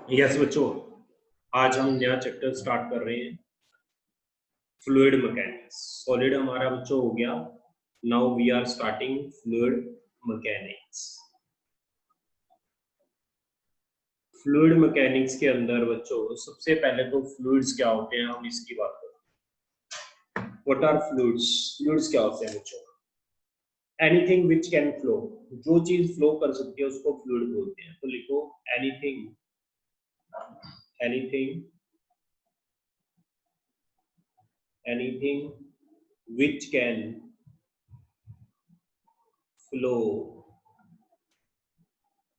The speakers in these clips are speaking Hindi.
यस बच्चों, आज हम नया चैप्टर स्टार्ट कर रहे हैं, फ्लूइड मैकेनिक्स। सॉलिड हमारा बच्चों हो गया। Now we are starting fluid mechanics. Fluid mechanics के अंदर बच्चों सबसे पहले तो फ्लूइड्स क्या होते हैं, हम इसकी बात करते हैं। What are fluids? फ्लूइड्स क्या होते हैं बच्चों? एनीथिंग विच कैन फ्लो, जो चीज फ्लो कर सकती है उसको फ्लूइड बोलते हैं। तो लिखो anything, anything, anything which can flow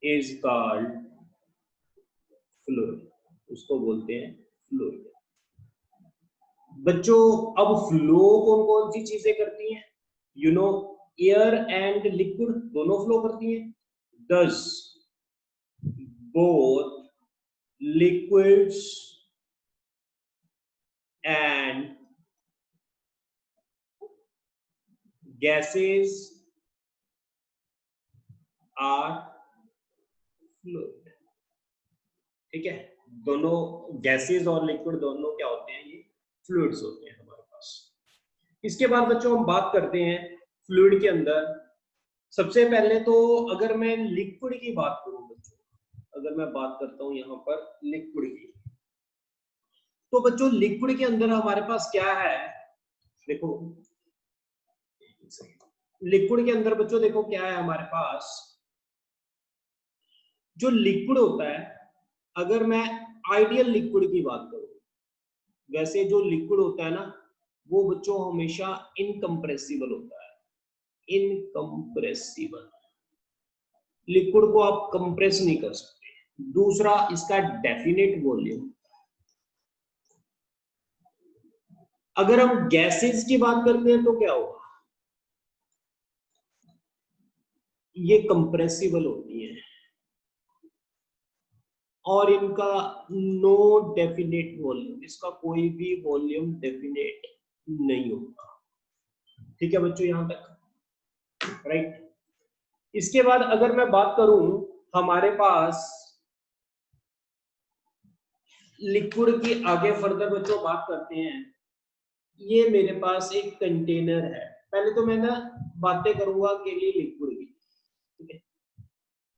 is called fluid, उसको बोलते हैं फ्लूइड। बच्चों अब फ्लो कौन कौन सी चीजें करती हैं? You know, air and liquid दोनों फ्लो करती हैं। Thus both liquids and gases are fluid. ठीक है, दोनों गैसेस और लिक्विड दोनों क्या होते हैं? ये फ्लूइड्स होते हैं हमारे पास। इसके बाद बच्चों हम बात करते हैं फ्लूइड के अंदर। सबसे पहले तो अगर मैं लिक्विड की बात करूं बच्चों, अगर मैं बात करता हूं यहां पर लिक्विड की, तो बच्चों लिक्विड के अंदर हमारे पास क्या है? देखो लिक्विड के अंदर बच्चों देखो क्या है हमारे पास। जो लिक्विड होता है, अगर मैं आइडियल लिक्विड की बात करूं, वैसे जो लिक्विड होता है ना, वो बच्चों हमेशा इनकम्प्रेसिबल होता है। इनकम्प्रेसिबल लिक्विड को आप कंप्रेस नहीं कर सकते। दूसरा, इसका डेफिनेट वॉल्यूम। अगर हम गैसेस की बात करते हैं तो क्या होगा? ये कंप्रेसिबल होती है और इनका नो डेफिनेट वॉल्यूम, इसका कोई भी वॉल्यूम डेफिनेट नहीं होता। ठीक है बच्चों, यहां तक राइट। इसके बाद अगर मैं बात करूं, हमारे पास लिक्विड की आगे फर्दर बच्चों बात करते हैं। ये मेरे पास एक कंटेनर है। पहले तो मैं ना बातें करूंगा के लिए लिक्विड की। ठीक है,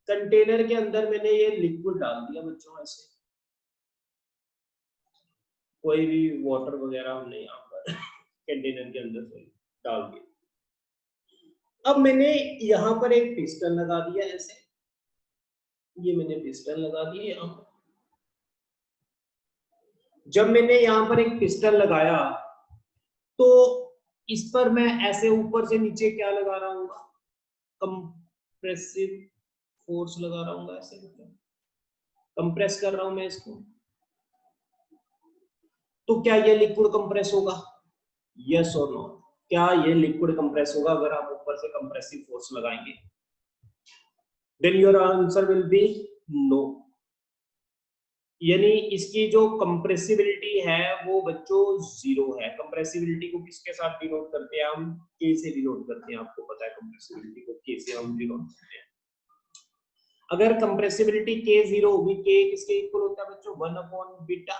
कंटेनर के अंदर मैंने ये लिक्विड डाल दिया बच्चों, ऐसे कोई भी वाटर वगैरह हमने यहाँ पर कंटेनर के अंदर से डाल दिया। अब मैंने यहाँ पर एक पिस्टन लगा दिया ऐसे, ये मैंने पिस्टन लगा दिया यहाँ पर। जब मैंने यहाँ पर एक पिस्टन लगाया तो इस पर मैं ऐसे ऊपर से नीचे क्या लगा रहा हूँ? कंप्रेसिव फोर्स लगा रहा हूँ, ऐसे कंप्रेस कर रहा हूं मैं इसको। तो क्या ये लिक्विड कंप्रेस होगा? यस और नो? क्या ये लिक्विड कंप्रेस होगा अगर आप ऊपर से कंप्रेसिव फोर्स लगाएंगे? Then your answer will be no. यानी इसकी जो कंप्रेसिबिलिटी है वो बच्चों जीरो है। कंप्रेसिबिलिटी को किसके साथ डिनोट करते हैं हम? के से डिनोट करते हैं। आपको पता है कंप्रेसिबिलिटी को के से हम डिनोट करते हैं। अगर कंप्रेसिबिलिटी के जीरो होगी, के किसके इक्वल होता है बच्चों? 1/बीटा।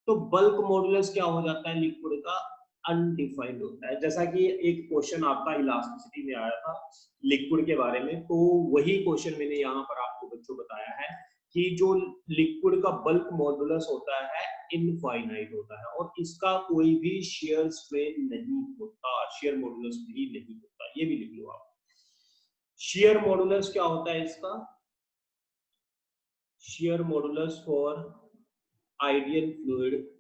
तो बल्क मॉडुलस क्या हो जाता है लिक्विड का? अनडिफाइंड होता है। जैसा कि एक क्वेश्चन आपका इलास्टिसिटी में आया था लिक्विड के बारे में, तो वही क्वेश्चन मैंने यहाँ पर आपको बच्चों बताया है कि जो लिक्विड का बल्क मॉडुलस होता है इनफाइनाइट होता है और इसका कोई भी शेयर स्ट्रेन नहीं होता, शेयर मॉडुलस भी नहीं होता। ये भी लिख लो आप। शेयर मॉडुलस क्या होता है इसका? Share modulus for ideal fluid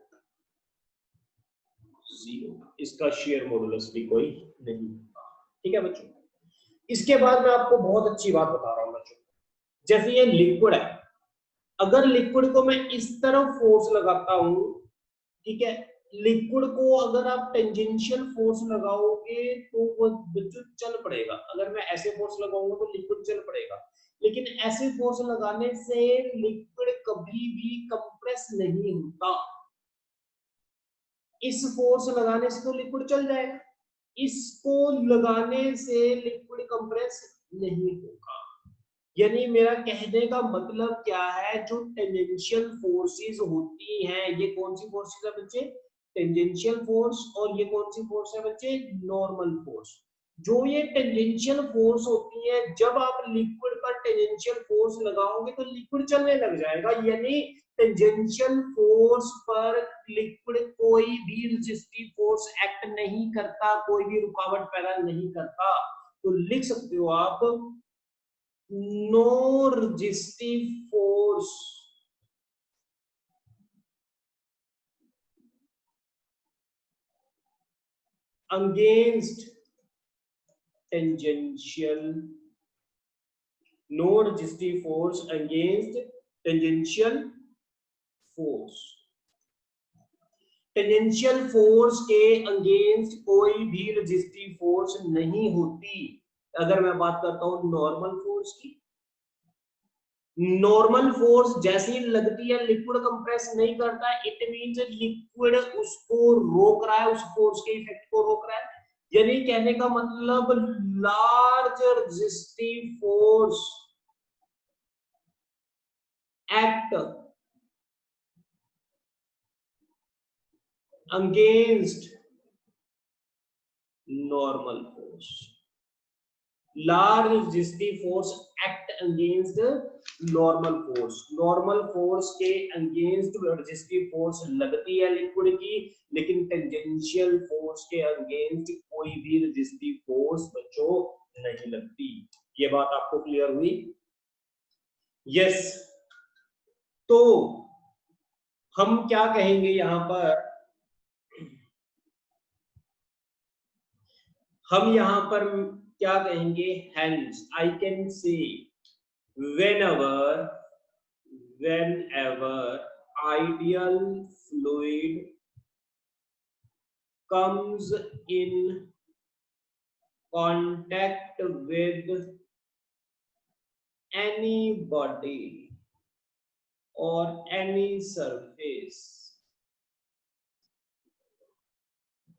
zero, इसका शेयर मॉडुलस भी कोई नहीं होता। ठीक है बच्चों, इसके बाद मैं आपको बहुत अच्छी बात बता रहा हूं बच्चों। जैसे ये लिक्विड है, अगर लिक्विड को मैं इस तरफ फोर्स लगाता हूं, ठीक है, लिक्विड को अगर आप टेंजेंशियल फोर्स लगाओगे तो वो बच्चों चल पड़ेगा। अगर मैं ऐसे फोर्स लगाऊंगा तो लिक्विड चल पड़ेगा, लेकिन ऐसे फोर्स लगाने से लिक्विड कभी भी कंप्रेस नहीं होता। इस फोर्स लगाने से तो लिक्विड चल जाएगा, इसको लगाने से लिक्विड कंप्रेस नहीं होगा। यानी मेरा कहने का मतलब क्या है, जो टेंजेंशियल फोर्सेस होती हैं, ये कौन सी फोर्सेस है बच्चे, टेंजेंशियल फोर्स, और ये कौन सी फोर्स है बच्चे, नॉर्मल फोर्स। जो ये टेंजेंशियल फोर्स होती है, जब आप लिक्विड पर टेंजेंशियल फोर्स लगाओगे तो लिक्विड चलने लग जाएगा, यानी टेंजेंशियल फोर्स पर लिक्विड कोई भी रेजिस्टिव फोर्स एक्ट नहीं करता, कोई भी रुकावट पैदा नहीं करता। तो लिख सकते हो आप, no resistive force against tangential, no resistive force against tangential force। Tangential force के अगेंस्ट कोई भी रेजिस्टिव फोर्स नहीं होती। अगर मैं बात करता हूं नॉर्मल फोर्स की, नॉर्मल फोर्स जैसे ही लगती है लिक्विड कंप्रेस नहीं करता, इट मींस लिक्विड उसको रोक रहा है, उस फोर्स के इफेक्ट को रोक रहा है। यानी कहने का मतलब large resistive force act against normal force, large resistive force act against normal force. Normal force के अगेंस्ट रेजिस्टिव फोर्स लगती है लिक्विड की, लेकिन टेंजेंशियल फोर्स के अगेंस्ट कोई भी रेजिस्टिव फोर्स बच्चों नहीं लगती। ये बात आपको क्लियर हुई? यस। तो हम क्या कहेंगे यहां पर, हम यहां पर क्या कहेंगे, hence I can say whenever ideal fluid comes in contact with any body or any surface,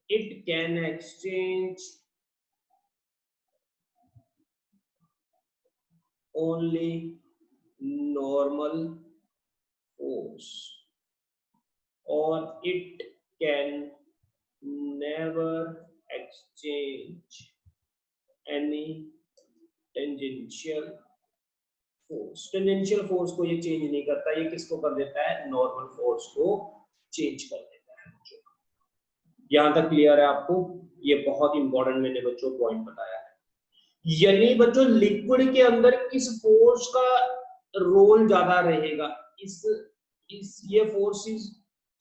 it can exchange only normal force, or it can never exchange any tangential force. Tangential force को ये चेंज नहीं करता, ये किसको कर देता है, नॉर्मल फोर्स को चेंज कर देता है बच्चों। यहां तक क्लियर है आपको? ये बहुत इंपॉर्टेंट मैंने बच्चों पॉइंट बताया है। यानी बच्चों लिक्विड के अंदर किस फोर्स का रोल ज्यादा रहेगा, इस ये फोर्सेस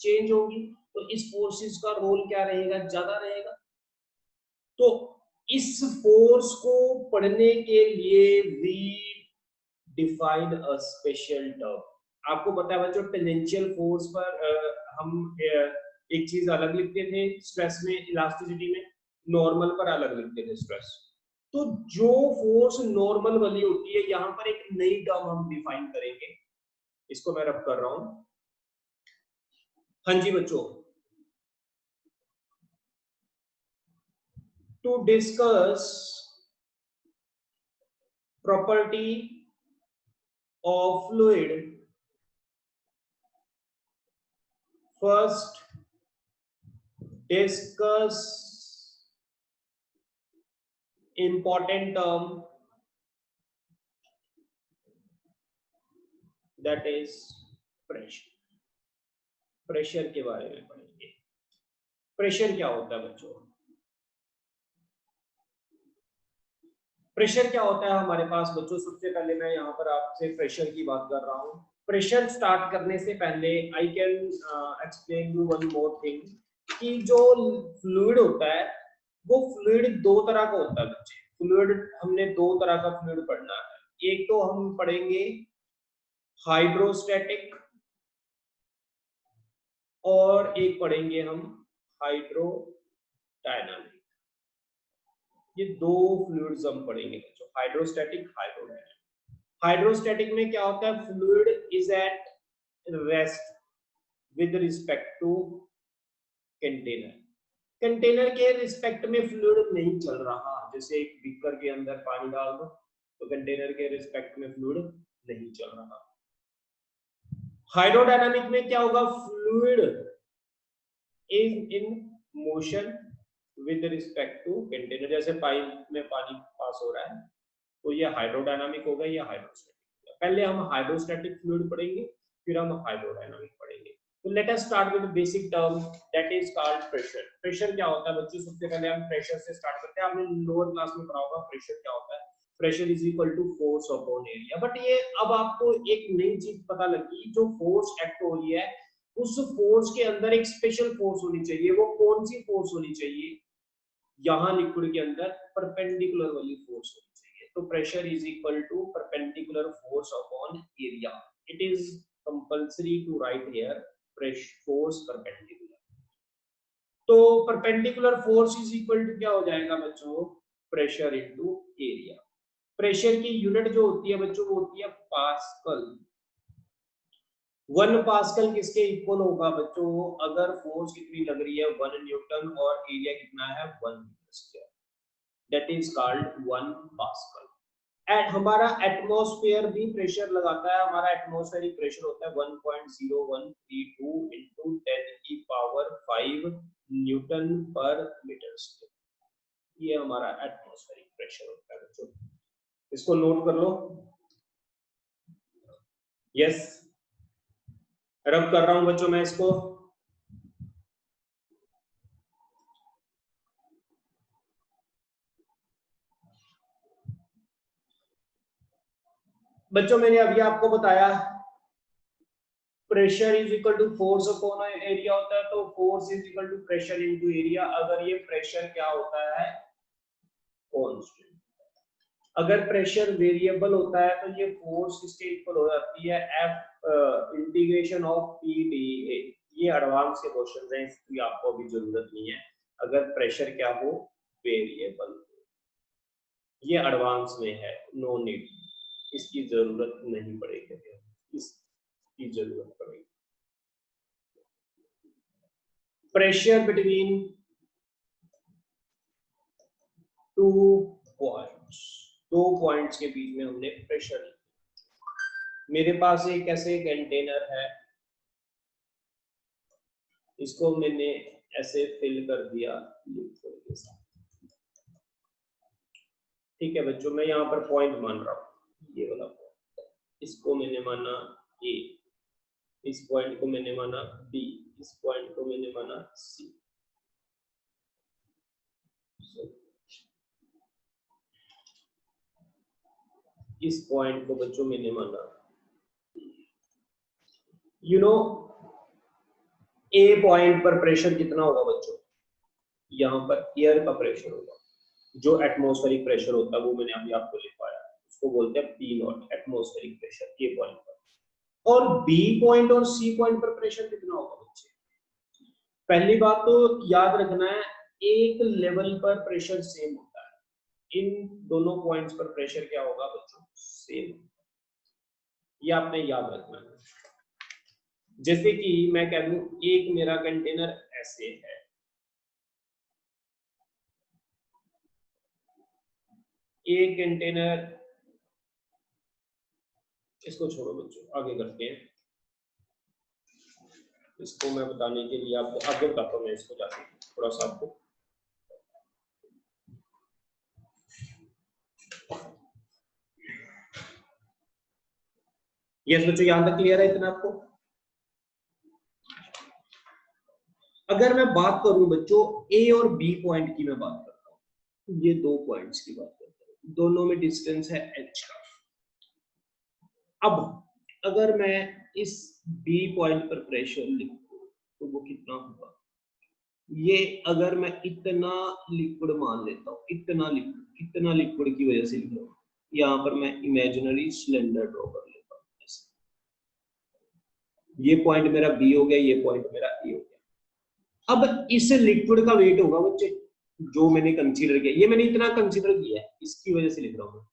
चेंज होगी तो इस फोर्सेस का रोल क्या रहेगा, ज्यादा रहेगा। तो इस फोर्स को पढ़ने के लिए we defined a special term. आपको पता है बच्चों, टेंजेंशियल फोर्स पर हम एक चीज अलग लिखते थे स्ट्रेस में, इलास्टिसिटी में, नॉर्मल पर अलग लिखते थे स्ट्रेस। तो जो फोर्स नॉर्मल वाली होती है, यहां पर एक नई टर्म हम डिफाइन करेंगे, इसको मैं रब कर रहा हूं। हाँ जी बच्चों, to discuss property of fluid, first discuss important term, that is pressure। Pressure के बारे में पढ़ेंगे। प्रेशर क्या होता है बच्चों, प्रेशर क्या होता है हमारे पास बच्चों, सबसे पहले मैं यहाँ पर आपसे प्रेशर की बात कर रहा हूँ। प्रेशर स्टार्ट करने से पहले I can explain you one more thing, कि जो फ्लूइड होता है वो फ्लूइड दो तरह का होता है बच्चे। फ्लूइड हमने दो तरह का फ्लूइड पढ़ना है। एक तो हम पढ़ेंगे हाइड्रोस्टैटिक, और एक पढ़ेंगे हम हाइड्रोडायनामिक। ये दो फ्लूइड्स हम पढ़ेंगे बच्चों, हाइड्रोस्टैटिक, हाइड्रोडायनामिक। हाइड्रोस्टैटिक में क्या होता है, fluid is at rest with respect to container. Container के रिस्पेक्ट में फ्लूइड नहीं चल रहा, जैसे एक बीकर के अंदर पानी डाल दो, तो कंटेनर के रिस्पेक्ट में फ्लूइड नहीं चल रहा। हाइड्रोडायनामिक में क्या होगा, fluid is in motion with respect to container. जैसे पाइप में पानी पास हो रहा है तो ये हाइड्रोडायनामिक होगा या हाइड्रोस्टैटिक। पहले हम हाइड्रोस्टैटिक फ्लूइड पढ़ेंगे, फिर हम हाइड्रोडायनामिक पढ़ेंगे। तो let us start with basic term that is called pressure. Pressure क्या होता है बच्चों, सबसे पहले हम प्रेशर से स्टार्ट करते हैं। आपने लोअर क्लास में पढ़ा होगा प्रेशर क्या होता है। Pressure is equal to force upon area. But ये अब आपको एक नई चीज पता लगी, जो फोर्स एक्ट हो रही है उस फोर्स के अंदर एक स्पेशल फोर्स होनी चाहिए। वो कौन सी फोर्स होनी चाहिए, यहाँ लिक्विड के अंदर परपेंडिकुलर वाली फोर्स होनी चाहिए। तो pressure is equal to perpendicular force upon area. It is compulsory to write here force perpendicular. तो perpendicular force is equal to क्या हो जाएगा बच्चों, प्रेशर इनटू एरिया। प्रेशर की यूनिट जो होती है बच्चों वो होती है पास्कल। 1 पास्कल किसके इक्वल होगा बच्चों, अगर फोर्स कितनी लग रही है 1 न्यूटन और एरिया कितना है 1 metre square, that is called 1 pascal. And हमारा एटमॉस्फेयर भी प्रेशर लगाता है। हमारा एटमॉस्फेरिक प्रेशर होता है 1.0132 into 10 की पावर 5 न्यूटन पर मीटर स्क्वायर। ये हमारा एटमॉस्फेरिक प्रेशर होता है बच्चों, इसको नोट कर लो। यस, रब कर रहा हूं बच्चों मैं इसको। बच्चों मैंने अभी आपको बताया pressure is equal to force upon area होता है, तो force is equal to pressure into area. अगर ये प्रेशर क्या होता है, कांस्टेंट। अगर प्रेशर वेरिएबल होता है तो ये फोर्स किसके इक्वल हो जाती है, F integration of P D A. ये एडवांस के क्वेश्चंस हैं, इसकी आपको अभी जरूरत नहीं है। अगर प्रेशर क्या हो, वेरिएबल, ये एडवांस में है, नो नीड, इसकी जरूरत नहीं पड़ेगी, इसकी जरूरत पड़ेगी। Pressure between two points, 2 points के बीच में हमने प्रेशर। मेरे पास एक ऐसे कंटेनर है, इसको मैंने ऐसे फिल कर दिया लिक्विड के साथ। ठीक है बच्चों, मैं यहाँ पर पॉइंट मान रहा हूँ, ये वाला पॉइंट, इसको मैंने माना ए, इस पॉइंट को मैंने माना बी, इस पॉइंट को मैंने माना सी। इस पॉइंट को बच्चों मैंने माना, यू नो ए पॉइंट पर प्रेशर कितना होगा बच्चों, यहाँ पर एयर का प्रेशर होगा। जो एटमॉस्फेरिक प्रेशर होता है वो मैंने अभी आपको लिखवाया, उसको बोलते हैं P not, atmospheric pressure A point पर। और बी पॉइंट और सी पॉइंट पर प्रेशर कितना होगा बच्चे, पहली बात तो याद रखना है एक लेवल पर प्रेशर सेम होता है, इन दोनों पॉइंट्स पर प्रेशर क्या होगा बच्चों, सेम। ये आपने याद रखना है। जैसे कि मैं कह दूं एक मेरा कंटेनर ऐसे है, एक कंटेनर, इसको छोड़ो बच्चों आगे करते हैं। इसको मैं बताने के लिए आपको आगे बताता हूँ, मैं इसको जाके थोड़ा सा आपको यस बच्चों यहां तक क्लियर है इतना आपको। अगर मैं बात करूं बच्चों ए और बी पॉइंट की, मैं बात करता हूं, ये 2 पॉइंट्स की बात करता हूं, दोनों में डिस्टेंस है h का। अब अगर मैं इस बी पॉइंट पर प्रेशर लिखूं तो वो कितना होगा, ये अगर मैं इतना लिक्विड मान लेता हूँ, इतना लिक्विड की वजह से लिख रहा हूँ, यहाँ पर मैं इमेजिनरी सिलेंडर ड्रॉ कर लेता हूँ। ये पॉइंट मेरा बी हो गया, ये पॉइंट मेरा ए हो गया। अब इस लिक्विड का वेट होगा बच्चे जो मैंने कंसीडर किया, ये मैंने इतना कंसीडर किया है, इसकी वजह से लिख रहा हूँ।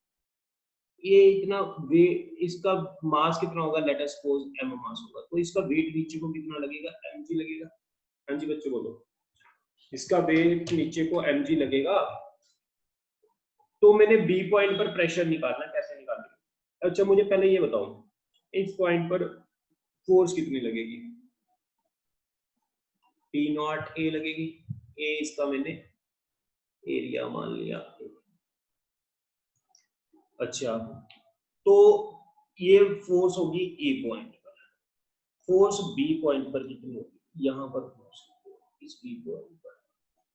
ये इतना वेट, इसका मास कितना होगा, लेट अस सपोज m मास होगा, तो इसका वेट नीचे को कितना लगेगा, mg लगेगा। हाँ जी बच्चे बोलो, इसका वेट नीचे को mg लगेगा। तो मैंने बी पॉइंट पर प्रेशर निकालना, कैसे निकालना? अच्छा मुझे पहले ये बताओ, इस पॉइंट पर फोर्स कितनी लगेगी? पी नॉट ए लगेगी। ए इसका मैंने एरिया मान लिया। अच्छा तो ये फोर्स होगी ए पॉइंट पर, फोर्स बी पॉइंट पर कितनी होगी? यहाँ पर फोर्स इस बी पॉइंट पर,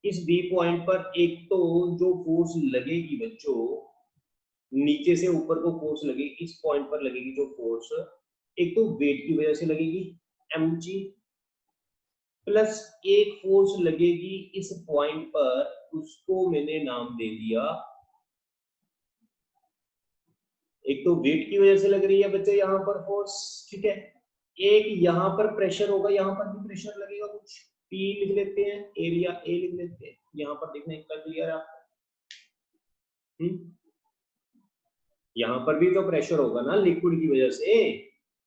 इस बी पॉइंट पर एक तो जो फोर्स लगेगी बच्चों, नीचे से ऊपर को फोर्स लगेगी, इस पॉइंट पर लगेगी जो फोर्स, एक तो वेट की वजह से लगेगी mg, प्लस एक फोर्स लगेगी इस पॉइंट पर, उसको मैंने नाम दे दिया, एक तो वेट की वजह से लग रही है बच्चे यहाँ पर फोर्स, ठीक है, एक यहाँ पर प्रेशर होगा, यहाँ पर भी प्रेशर लगेगा कुछ, P लिख लेते हैं, एरिया A लिख लेते हैं, यहाँ पर देखना इतना क्लियर है आपको। यहाँ पर भी तो प्रेशर होगा ना लिक्विड की वजह से,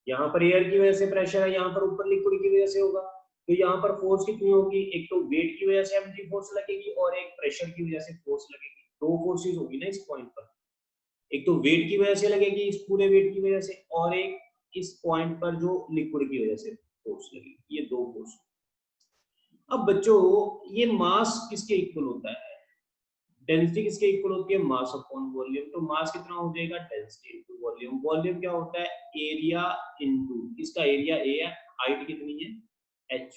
यहाँ पर एयर की वजह से प्रेशर है, यहाँ पर ऊपर लिक्विड की वजह से होगा, तो यहाँ पर फोर्स कितनी होगी? एक तो वेट की वजह से mg फोर्स लगेगी और एक प्रेशर की वजह से फोर्स लगेगी, दो फोर्सेस होगी ना इस पॉइंट पर, एक तो वेट की वजह से लगेगी इस पूरे वेट की वजह से, और एक इस पॉइंट पर जो लिक्विड की वजह से फोर्स लगेगी, ये दो फोर्स। अब बच्चों ये मास किसके इक्वल होता है? डेंसिटी किसके इक्वल होती है? Mass upon volume. तो मास कितना हो जाएगा? Density into volume. वॉल्यूम क्या होता है? एरिया इनटू, इसका एरिया ए है, हाइट कितनी है? h,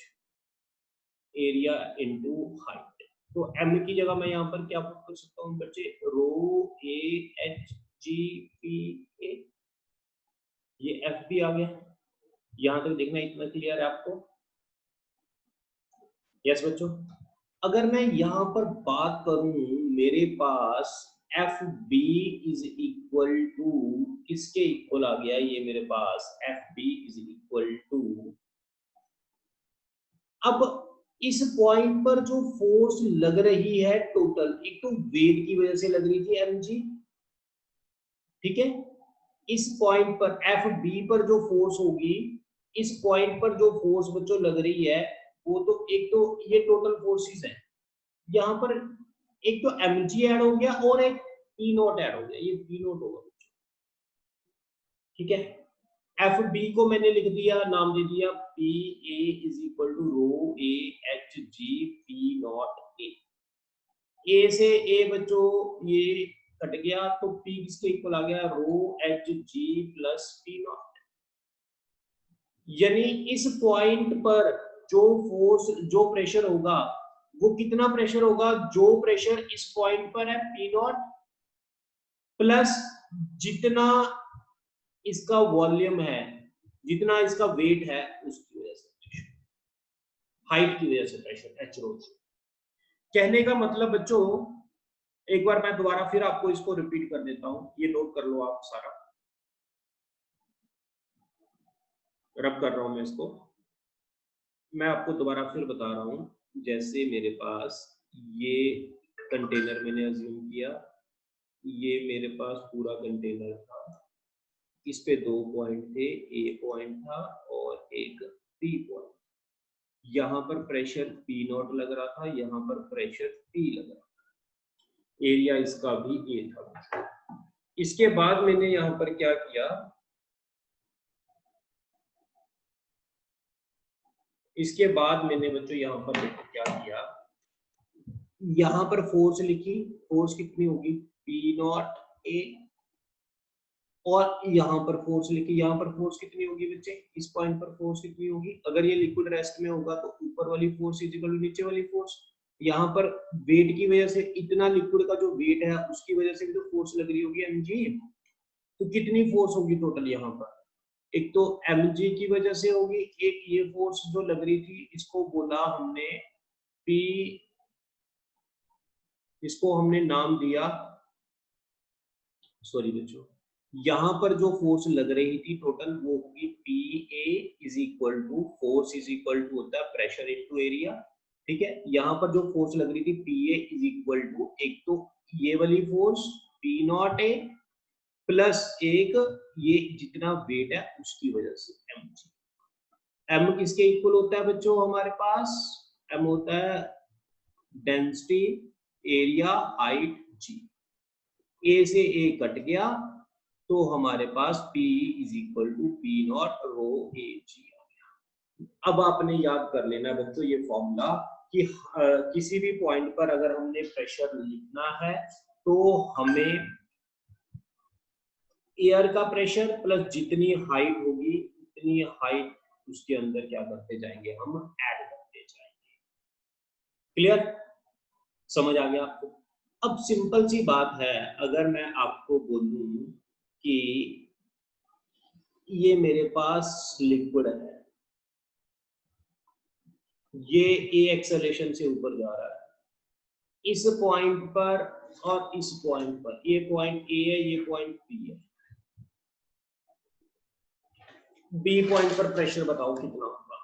area into height. तो m की जगह मैं यहाँ पर क्या पुट कर सकता हूँ बच्चे? रो A H G P A, ये एफ भी आ गया। यहाँ तक देखना इतना क्लियर है आपको? यस बच्चों। अगर मैं यहाँ पर बात करूं, मेरे पास F B is equal to, किसके इक्वल आ गया ये मेरे पास? F B is equal to, अब इस पॉइंट पर जो फोर्स लग रही है टोटल, एक तो वेट की वजह से लग रही थी mg, ठीक है, इस पॉइंट पर एफ बी पर जो फोर्स होगी, इस पॉइंट पर जो फोर्स बच्चों लग रही है, वो तो एक तो ये टोटल फोर्सेस है, यहाँ पर एक तो mg ऐड हो गया और एक P नॉट ऐड हो गया, ये P नॉट होगा, ठीक है। एफ बी को मैंने लिख दिया, नाम दे दिया P A is equal to rho A H G P not A. A से ए बच्चों ये कट गया, तो पी किसके इक्वल आ गया? Rho H G plus P not. यानी इस पॉइंट पर जो फोर्स, जो प्रेशर होगा, वो कितना प्रेशर होगा? जो प्रेशर इस पॉइंट पर है पी नॉट, प्लस जितना इसका वॉल्यूम है, जितना इसका वेट है, उसकी वजह से, हाइट की वजह से प्रेशर एच रो। कहने का मतलब बच्चों, एक बार मैं दोबारा फिर आपको इसको रिपीट कर देता हूं, ये नोट कर लो आप सारा, रब कर रहा हूं मैं इसको, मैं आपको दोबारा फिर बता रहा हूं। जैसे मेरे पास ये कंटेनर मैंने अज्यूम किया, ये मेरे पास पूरा कंटेनर था, इस पे दो पॉइंट थे, ए पॉइंट था और एक बी पॉइंट, यहाँ पर प्रेशर P नॉट लग रहा था, यहाँ पर प्रेशर P लग रहा था, एरिया इसका भी A था। इसके बाद मैंने यहाँ पर क्या किया, इसके बाद मैंने बच्चों यहाँ पर क्या किया, यहाँ पर फोर्स लिखी, फोर्स कितनी होगी? P नॉट A, और यहाँ पर फोर्स लिखी, यहाँ पर फोर्स कितनी होगी बच्चे? इस पॉइंट पर फोर्स कितनी होगी? अगर ये लिक्विड रेस्ट में होगा तो ऊपर वाली फोर्स इक्वल टू नीचे वाली फोर्स, यहाँ पर वेट की वजह से, इतना लिक्विड का जो वेट है उसकी वजह से भी तो फोर्स लग रही होगी mg, तो कितनी फोर्स होगी टोटल यहाँ पर? एक तो mg की वजह से होगी, एक ये फोर्स जो लग रही थी, इसको बोला हमने P, इसको हमने नाम दिया, सॉरी बच्चों, यहाँ पर जो फोर्स लग रही थी टोटल, वो होगी P A is equal to, force is equal to होता है प्रेशर इनटू एरिया, ठीक है। यहाँ पर जो फोर्स लग रही थी P A is equal to, एक तो ये वाली force P not A, plus एक ये जितना वेट है उसकी वजह से एम जी। एम किसके इक्वल होता है बच्चों हमारे पास? एम होता है density area height G. A से ए कट गया तो हमारे पास P is equal to P not rho A G आ गया। अब आपने याद कर लेना बच्चों ये फॉर्मूला कि किसी भी पॉइंट पर अगर हमने प्रेशर लिखना है तो हमें एयर का प्रेशर प्लस जितनी हाइट होगी उतनी हाइट उसके अंदर क्या करते जाएंगे, हम ऐड करते जाएंगे। क्लियर, समझ आ गया आपको? अब सिंपल सी बात है, अगर मैं आपको बोलूं कि ये मेरे पास लिक्विड है, ये ए एक्सेलरेशन से ऊपर जा रहा है, इस पॉइंट पर और इस पॉइंट पर, ये पॉइंट ए है, ये पॉइंट बी है, बी पॉइंट पर प्रेशर बताओ कितना होगा?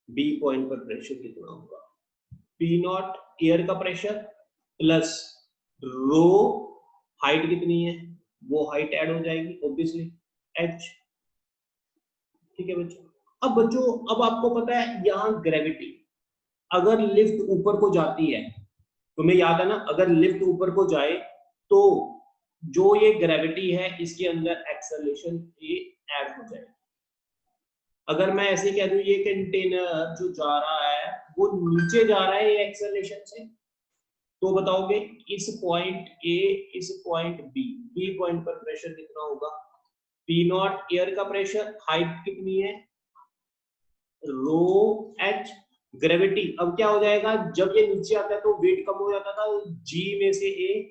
बी पॉइंट पर प्रेशर कितना होगा? पी नॉट एयर का प्रेशर प्लस रो हाइट कितनी है, वो हाइट ऐड हो जाएगी ऑब्वियसली एच। ठीक है बच्चों। अब बच्चों, अब आपको पता है यहां ग्रेविटी, अगर लिफ्ट ऊपर को जाती है, तुम्हें याद है ना, अगर लिफ्ट ऊपर को जाए तो जो ये ग्रेविटी है इसके अंदर एक्सेलरेशन ये ऐड हो जाएगी। अगर मैं ऐसे कह दूं ये कंटेनर जो जा रहा है वो नीचे जा रहा है ये एक्सेलरेशन से, तो बताओगे इस पॉइंट ए इस पॉइंट बी, बी पॉइंट पर प्रेशर कितना होगा? पी नॉट एयर का प्रेशर, हाइट कितनी है रो एच, ग्रेविटी। अब क्या हो जाएगा, जब ये नीचे आता है तो वेट कम हो जाता था, जी में से ए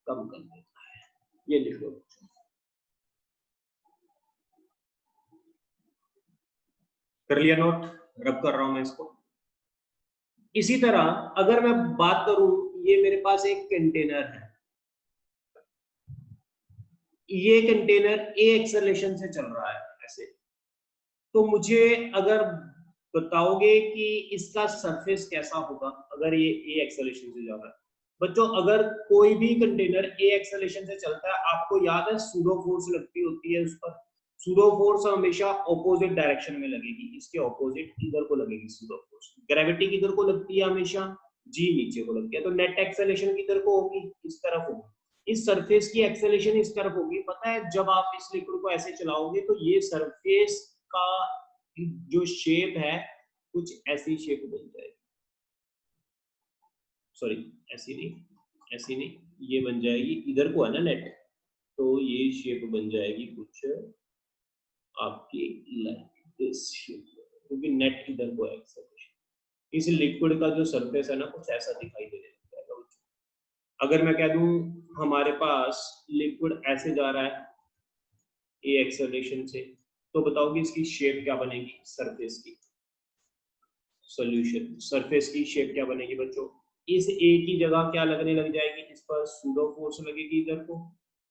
कम कर देता है। ये लिख लो, कर लिया नोट, रब कर रहा हूं मैं इसको। इसी तरह अगर मैं बात करूं, ये मेरे पास एक कंटेनर है, ये कंटेनर ए एक्सेलरेशन से चल रहा है ऐसे, तो मुझे अगर बताओगे कि इसका सरफेस कैसा होगा अगर ये ए एक्सेलरेशन से जा रहा है। बच्चों अगर कोई भी कंटेनर ए एक्सेलरेशन से चलता है, आपको याद है सूडो फोर्स लगती होती है उस पर, सूडो फोर्स हमेशा ऑपोजिट डायरेक्शन में लगेगी, इसके ऑपोजिट इधर को लगेगी सूडो फोर्स। ग्रेविटी किधर को लगती है हमेशा, जी नीचे को लगती है, तो नेट एक्सेलरेशन किधर को होगी, इस तरफ होगी। इस सरफेस की एक्सेलरेशन इस तरफ होगी। पता है जब आप इस लिक्विड को ऐसे चलाओगे तो ये सरफेस का जो शेप है कुछ ऐसी शेप बन जाएगी, सॉरी ऐसी नहीं, ये बन जाएगी, इधर को है ना नेट, तो ये शेप बन जाएगी कुछ आपकी लाइक दिस शेप, क्योंकि नेट इधर को है एक्सेलरेशन। इस लिक्विड का जो सरफेस है ना कुछ ऐसा दिखाई देने लग जाएगा। अगर मैं कह दूं हमारे पास लिक्विड ऐसे जा रहा है ए एक्सेलरेशन से, तो बताओगे इसकी शेप क्या बनेगी सरफेस की? सॉल्यूशन, सरफेस की शेप क्या बनेगी बच्चों? इस ए की जगह क्या लगने लग जाएगी, इस पर सूडो फोर्स लगेगी इधर को,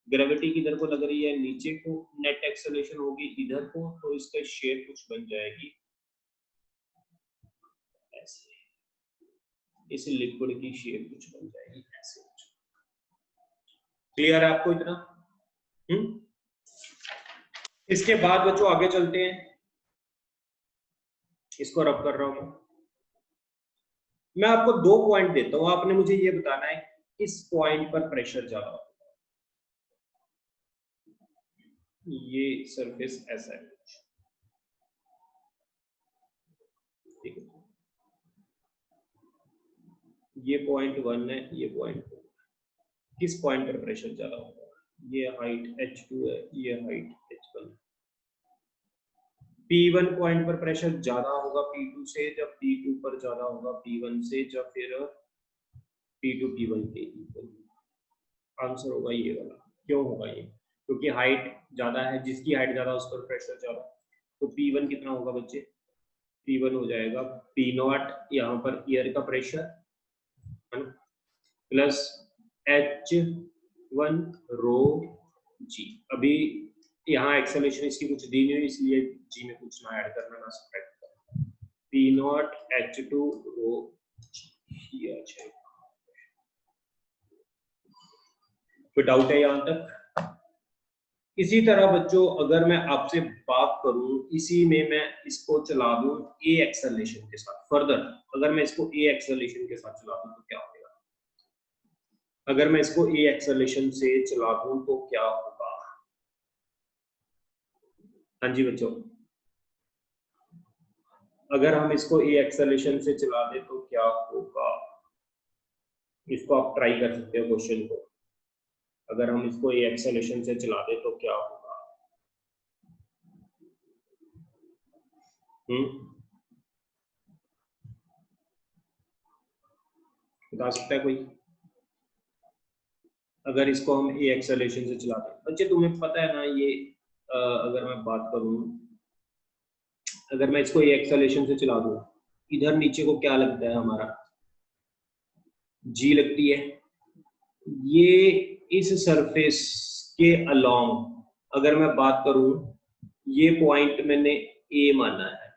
ग्रेविटी किधर को लग रही है नीचे को, नेट एक्सेलरेशन होगी इधर को, तो इसका शेप कुछ बन जाएगी ऐसे, इस लिक्विड की शेप कुछ बन जाएगी ऐसे। क्लियर है आपको इतना? इसके बाद बच्चों आगे चलते हैं, इसको रब कर रहा हूं मैं आपको 2 पॉइंट देता हूं, आपने मुझे ये बताना है इस पॉइंट पर प्रेशर ज्यादा होगा, ये सरफेस ऐसा है ठीक है, ये पॉइंट 1 है, ये पॉइंट 2, किस पॉइंट पर प्रेशर ज्यादा होगा? ये हाइट H2 है, ये हाइट H1 है। P1 पॉइंट पर प्रेशर ज्यादा होगा P2 से, जब P2 पर ज्यादा होगा P1 से, जब फिर P2 P1 के इक्वल। आंसर होगा ये वाला। क्यों होगा ये? क्योंकि हाइट ज्यादा है, जिसकी हाइट ज्यादा उस पर प्रेशर ज्यादा, तो P1 कितना होगा बच्चे? P1 हो जाएगा P नॉट, यहाँ पर एयर का प्रेशर है ना, प्लस H1 रो जी। अभी यहाँ एक्सेलरेशन इसकी कुछ दी नहीं हुई, इसलिए जी में कुछ ना ऐड करना ना सब्ट्रैक्ट करना। P नॉट H2 रो जी, ये अच्छा है। कोई डाउट है यहाँ तक? इसी तरह बच्चों अगर मैं आपसे बात करूं, इसी में मैं इसको चला दूं ए एक्सेलरेशन के साथ फर्दर, अगर मैं इसको ए एक्सेलरेशन के साथ चला दूं तो क्या होगा? अगर मैं इसको ए एक्सेलरेशन से चला दूं तो क्या होगा? हाँ जी बच्चों, अगर हम इसको ए एक्सेलरेशन से चला दें तो क्या होगा? इसको आप ट्राई कर सकते हो क्वेश्चन को। अगर हम इसको ए एक्सेलरेशन से चला दें तो क्या होगा? बता सकता है कोई? अगर इसको हम ए एक्सेलरेशन से चला दें, बच्चे तुम्हें पता है ना ये, अगर मैं बात करूं, अगर मैं इसको ए एक्सेलरेशन से चला दूं, इधर नीचे को क्या लगता है हमारा? जी लगती है। ये इस सरफेस के अलोंग अगर मैं बात करूं, ये पॉइंट मैंने ए माना है,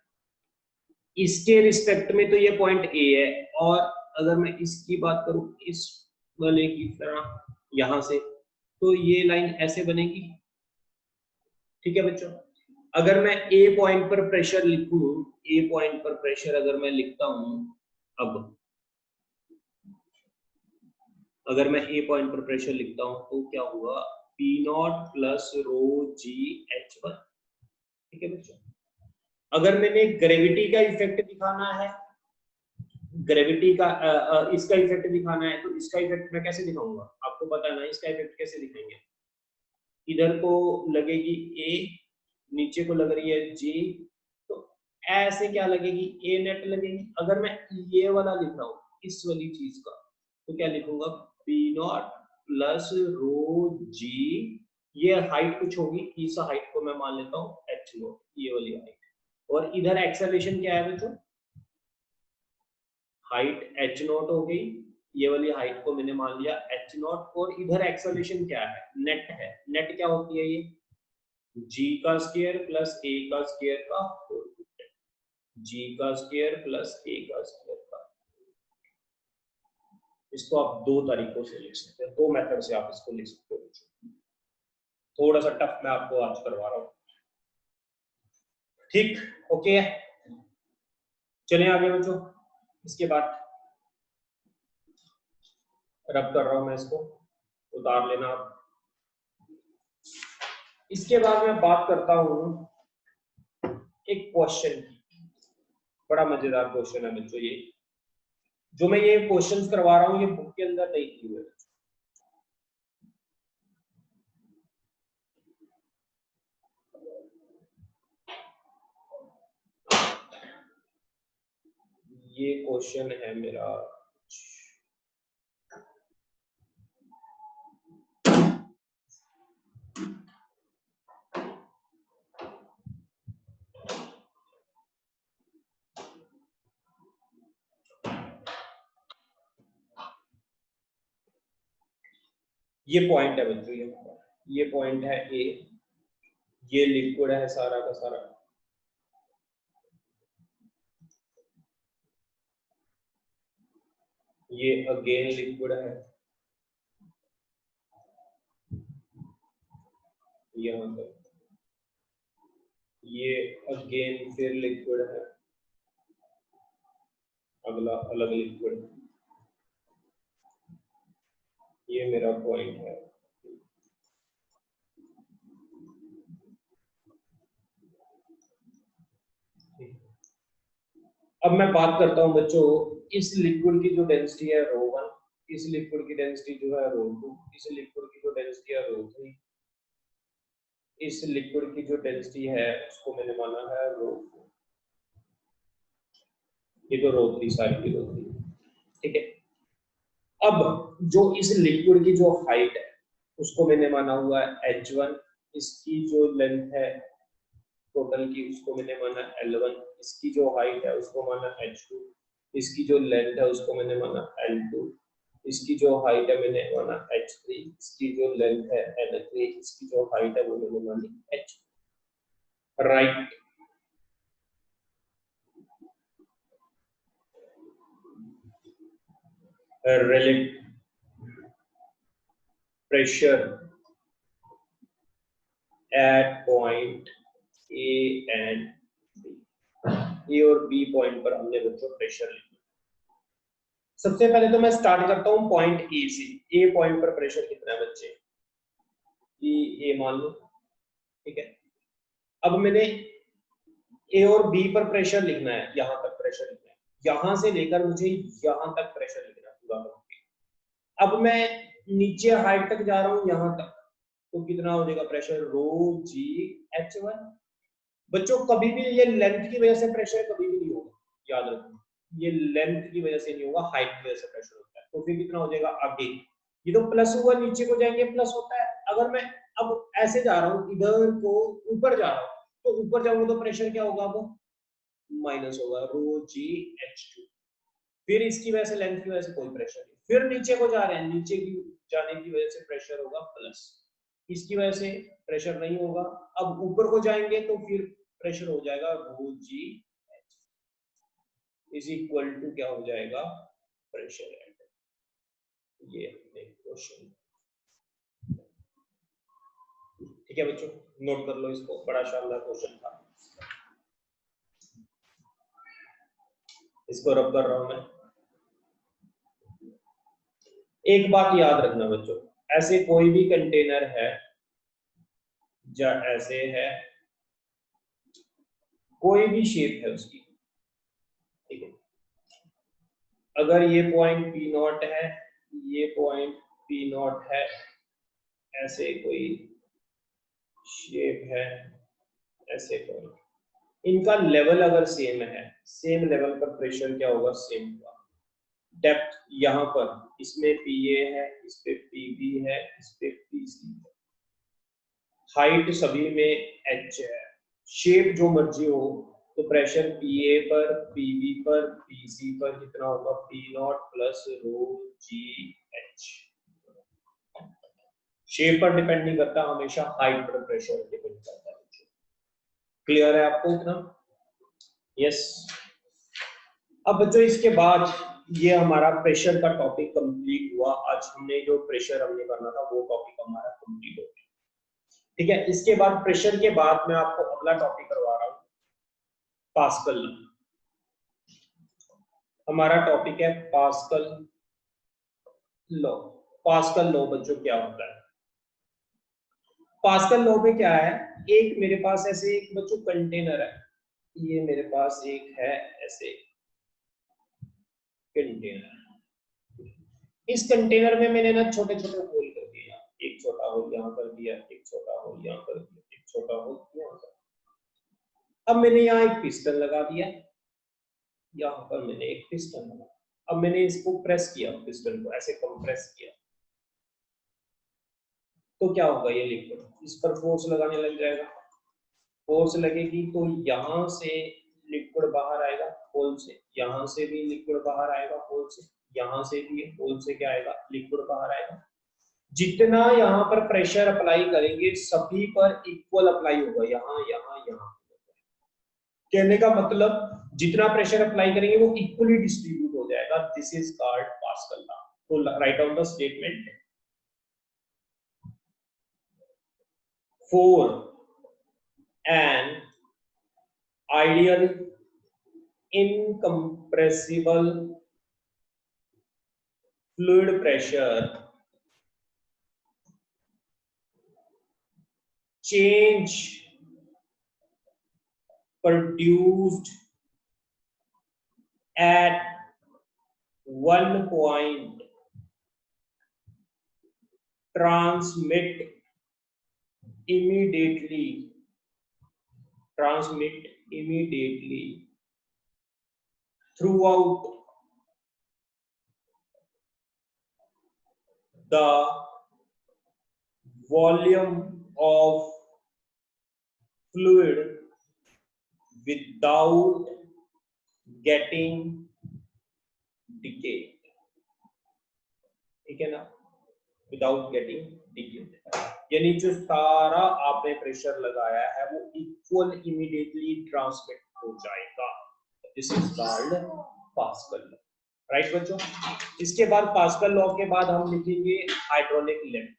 इसके रिस्पेक्ट में तो ये पॉइंट ए है, और अगर मैं इसकी बात करूं इस वाले की तरह यहां से, तो ये लाइन ऐसे बनेगी। ठीक है बच्चों, अगर मैं ए पॉइंट पर प्रेशर लिखूं, ए पॉइंट पर प्रेशर अगर मैं लिखता हूं, अब अगर मैं ए पॉइंट पर प्रेशर लिखता हूं तो क्या हुआ? P not plus row G H one. ठीक है बच्चों, अगर मैंने ग्रेविटी का इफेक्ट दिखाना है, ग्रेविटी का इसका इफेक्ट दिखाना है, तो इसका इफेक्ट मैं कैसे दिखाऊंगा? आपको पता है ना इसका इफेक्ट कैसे दिखाएंगे? इधर को लगेगी ए, नीचे को लग रही है जी, तो ऐसे क्या लगेगी? ए नेट लगेगी। अगर मैं ये वाला लिख रहा हूँ इस वाली चीज का, तो क्या लिखूंगा? पी नॉट प्लस रो जी, ये हाइट कुछ होगी, इस हाइट को मैं मान लेता हूँ एच नॉट, ये वाली हाइट, और इधर एक्सेलरेशन क्या है बच्चों? हाइट एच नॉट हो गई, ये वाली हाइट को मैंने मान लिया एच नॉट, और इधर एक्सेलरेशन क्या है? नेट है। नेट क्या होती है? ये जी का स्क्वायर प्लस ए का स्क्वायर का होल, जी का स्क्वायर प्लस ए का स्क्वायर का। इसको आप दो तरीकों से लिख सकते हैं, दो मेथड से आप इसको लिख सकते हो। थोड़ा सा टफ मैं आपको आज करवा रहा हूँ। ठीक, ओके, चलिए आगे बच्चों। इसके बाद रब कर रहा हूं मैं इसको, उतार लेना आप। इसके बाद मैं बात करता हूं एक क्वेश्चन की। बड़ा मजेदार क्वेश्चन है बच्चों ये, जो मैं ये क्वेश्चंस करवा रहा हूँ ये बुक के अंदर नहीं किए हुए। ये क्वेश्चन है मेरा, ये पॉइंट है बच्चों, ये पॉइंट है ए, ये लिक्विड है सारा का सारा, ये अगेन लिक्विड है, यहाँ पर ये अगेन फिर लिक्विड है, अगला अलग लिक्विड, ये मेरा पॉइंट है। अब मैं बात करता हूं बच्चों, इस लिक्विड की जो डेंसिटी है रो वन, इस लिक्विड की डेंसिटी जो है रो टू, इस लिक्विड की जो डेंसिटी है रो थ्री, इस लिक्विड की जो डेंसिटी है उसको मैंने माना है रो फोर, ये तो रो थ्री, सारी की रो थ्री। ठीक है, अब जो इस लिक्विड की जो हाइट है उसको मैंने माना हुआ है h1, इसकी जो लेंथ है टोटल की उसको मैंने माना L1, इसकी जो हाइट है उसको माना h2, इसकी जो लेंथ है उसको मैंने माना L2, इसकी जो हाइट है मैंने माना h3, इसकी जो लेंथ है L3, इसकी जो हाइट है वो मैंने मानी h। Right, relative pressure at point A and B, ए और बी पॉइंट पर हमने बच्चों प्रेशर लिखा, सबसे पहले तो मैं स्टार्ट करता हूँ पॉइंट ए से। ए पॉइंट पर प्रेशर कितना है बच्चे, ए मान लो, ठीक है। अब मैंने ए और बी पर प्रेशर लिखना है, यहां तक प्रेशर लिखना है, यहां से लेकर मुझे यहां तक प्रेशर लिखना है पूरा करके। अब मैं नीचे हाइट तक जा रहा हूं यहां तक, तो कितना हो जाएगा प्रेशर, रो जी एच वन। बच्चों कभी भी ये लेंथ की वजह से प्रेशर कभी भी नहीं होगा, याद रखो, ये लेंथ की वजह से नहीं होगा, हाइट की वजह से प्रेशर होता है। तो फिर कितना हो जाएगा आगे, ये तो प्लस हुआ, नीचे को जाएंगे प्लस होता है। अगर मैं अब ऐसे जा रहा हूं, इधर को ऊपर जा रहा हूं, तो ऊपर जाऊंगा तो प्रेशर क्या होगा, वो माइनस होगा, रो जी एच टू। फिर इसकी वजह से, लेंथ की वजह से कोई प्रेशर नहीं। फिर नीचे को जा रहे हैं, नीचे की जाने की वजह से प्रेशर होगा प्लस, इसकी वजह से प्रेशर नहीं होगा। अब ऊपर को जाएंगे तो फिर प्रेशर हो जाएगा rho G H is equal to क्या हो जाएगा, प्रेशर एट। ये अपने क्वेश्चन, ठीक है बच्चों, नोट कर लो इसको, बड़ा शानदार क्वेश्चन था, इसको रब कर रहा हूं मैं। एक बात याद रखना बच्चों, ऐसे कोई भी कंटेनर है या ऐसे है, कोई भी शेप है उसकी, ठीक है। अगर ये पॉइंट पी नॉट है, ये पॉइंट पी नॉट है, ऐसे कोई शेप है, ऐसे पॉइंट, इनका लेवल अगर सेम है, सेम लेवल पर प्रेशर क्या होगा, सेम होगा। डेप्थ यहां पर इसमें पी ए है, इस पे पी बी है, इस पे पी सी है, हाइट सभी में एच है, शेप जो मर्जी हो, तो प्रेशर पी ए पर, पी बी पर, पी सी पर कितना होगा, P not plus row G H. Shape पर डिपेंड नहीं करता, हमेशा हाइट पर प्रेशर डिपेंड करता है। क्लियर है आपको इतना? यस। अब बच्चों इसके बाद ये हमारा प्रेशर का टॉपिक कंप्लीट हुआ। आज हमने जो प्रेशर हमने करना था वो टॉपिक हमारा कंप्लीट हो गया, ठीक है। इसके बाद प्रेशर के बाद मैं आपको अगला टॉपिक करवा रहा हूं, पास्कल। हमारा टॉपिक है पास्कल लॉ। पास्कल लॉ बच्चों क्या होता है, पास्कल लॉ में क्या है, एक मेरे पास ऐसे एक बच्चों कंटेनर है, ये मेरे पास एक है ऐसे कंटेनर, इस कंटेनर में मैंने ना छोटे छोटे होल कर दिए, एक छोटा होल यहाँ कर दिया, एक छोटा होल यहाँ कर दिया, एक छोटा होल यहाँ कर दिया। अब मैंने यहाँ एक पिस्टन लगा दिया, यहाँ पर मैंने एक पिस्टन लगा, अब मैंने इसको प्रेस किया, पिस्टन को ऐसे कंप्रेस किया, तो क्या होगा, ये लिक्विड इस पर फोर्स लगाने लग जाएगा, फोर्स लगेगी तो यहाँ से लिक्विड बाहर आएगा होल से, यहाँ से भी लिक्विड बाहर आएगा होल से, यहाँ से भी होल से क्या आएगा, लिक्विड बाहर आएगा। जितना यहाँ पर प्रेशर अप्लाई करेंगे सभी पर इक्वल अप्लाई होगा, यहाँ यहाँ यहाँ। कहने का मतलब जितना प्रेशर अप्लाई करेंगे वो इक्वली डिस्ट्रीब्यूट हो जाएगा, this is called Pascal law. तो write down the statement, for an ideal incompressible fluid pressure, change produced at one point transmit immediately throughout the volume of fluid without getting decayed, ठीक है ना, विदाउट गेटिंग डिक्लेड, यानी जो सारा आपने प्रेशर लगाया है वो इक्वल इमीडिएटली ट्रांसमिट हो जाएगा, this is called Pascal law, right बच्चों। इसके बाद पास्कल लॉ के बाद हम लिखेंगे hydraulic lift,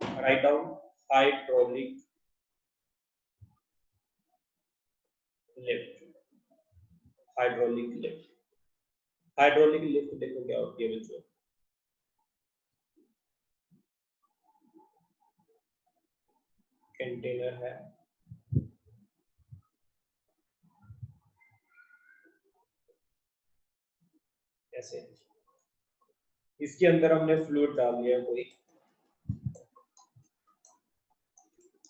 write down hydraulic lift, hydraulic lift. Hydraulic lift देखो क्या होती है बच्चों, कंटेनर है, ऐसे इसके अंदर हमने फ्लूइड डाल दिया कोई,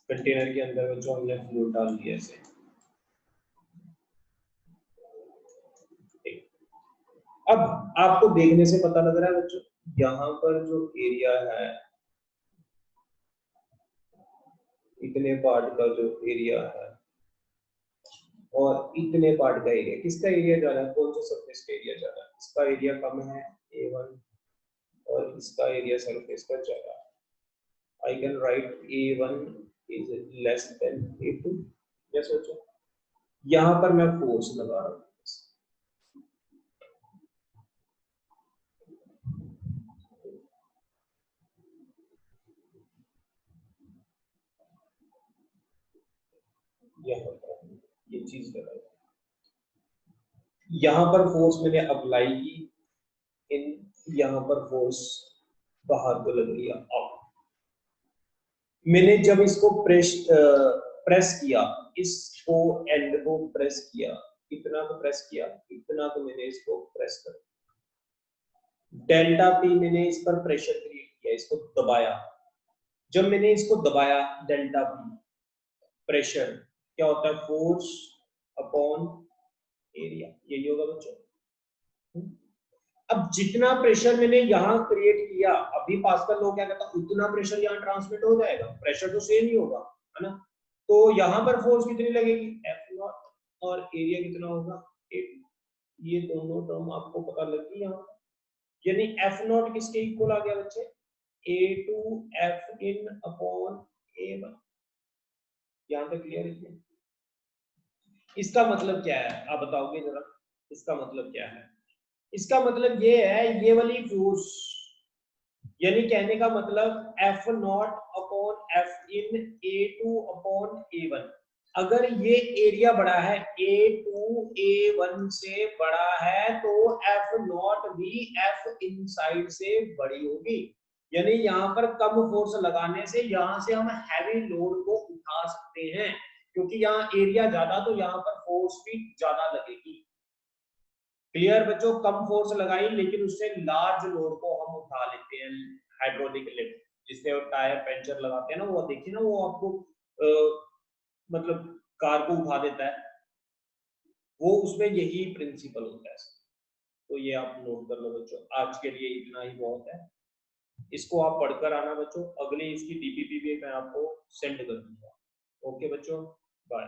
कंटेनर के अंदर बच्चों हमने फ्लूइड डाल दिया ऐसे। अब आपको देखने से पता लग रहा है बच्चों, यहाँ पर जो एरिया है, इतने पार्ट का जो एरिया है और इतने पार्ट का एरिया, किसका एरिया जा रहा है, कौन से सरफेस का एरिया जा रहा है, इसका एरिया कम है A1 और इसका एरिया सरफेस का ज्यादा है। I can write A1 is less than A2। क्या सोचो, यहाँ पर मैं फोर्स लगा रहा हूँ, यहाँ पर ये चीज लगाई, यहाँ पर फोर्स मैंने अप्लाई की, इन यहाँ पर फोर्स बाहर को लग रही है अब। मैंने जब इसको प्रेस किया, इसको एंड को प्रेस किया, इतना को प्रेस किया, इतना को मैंने इसको प्रेस कर, डेल्टा पी मैंने इस पर प्रेशर क्रिएट किया, इसको दबाया, जब मैंने इसको दबाया डेल्टा पी प्रेशर क्या होता है, फोर्स अपॉन एरिया, यही होगा बच्चों। अब जितना प्रेशर मैंने यहाँ क्रिएट किया, अभी पास्कल लॉ क्या कहता है, उतना प्रेशर यहाँ ट्रांसमिट हो जाएगा, प्रेशर तो सेम ही होगा, है ना। तो यहाँ पर फोर्स कितनी लगेगी, F0, और एरिया कितना होगा, A2। ये दोनों टर्म आपको पता लग गई यहाँ, यानी F0 किसके इक्वल आ गया बच्चे, A2 F in upon A1। यहाँ तक क्लियर है। इसका मतलब क्या है, आप बताओगे जरा, इसका मतलब क्या है, इसका मतलब ये है, ये वाली फोर्स, यानी कहने का मतलब F0 upon F in A2 upon A1, अगर ये एरिया बड़ा है, A2 A1 से बड़ा है, तो F0 भी F इनसाइड से बड़ी होगी, यानी यहाँ पर कम फोर्स लगाने से यहाँ से हम हैवी लोड को उठा सकते हैं, क्योंकि यहाँ एरिया ज्यादा, तो यहाँ पर फोर्स भी ज्यादा लगेगी। क्लियर बच्चों, कम फोर्स लगाई लेकिन उससे लार्ज लोड को हम उठा लेते हैं, हाइड्रोलिक लिफ्ट जिससे टायर पंचर लगाते हैं ना, वो देखिए ना, वो आपको मतलब कार को उठा देता है, वो उसमें यही प्रिंसिपल होता है। तो ये आप नोट कर लो बच्चों, आज के लिए इतना ही बहुत है, इसको आप पढ़कर आना बच्चों, अगले इसकी डीपीपी भी मैं आपको सेंड कर दूंगा। ओके बच्चों, बाय।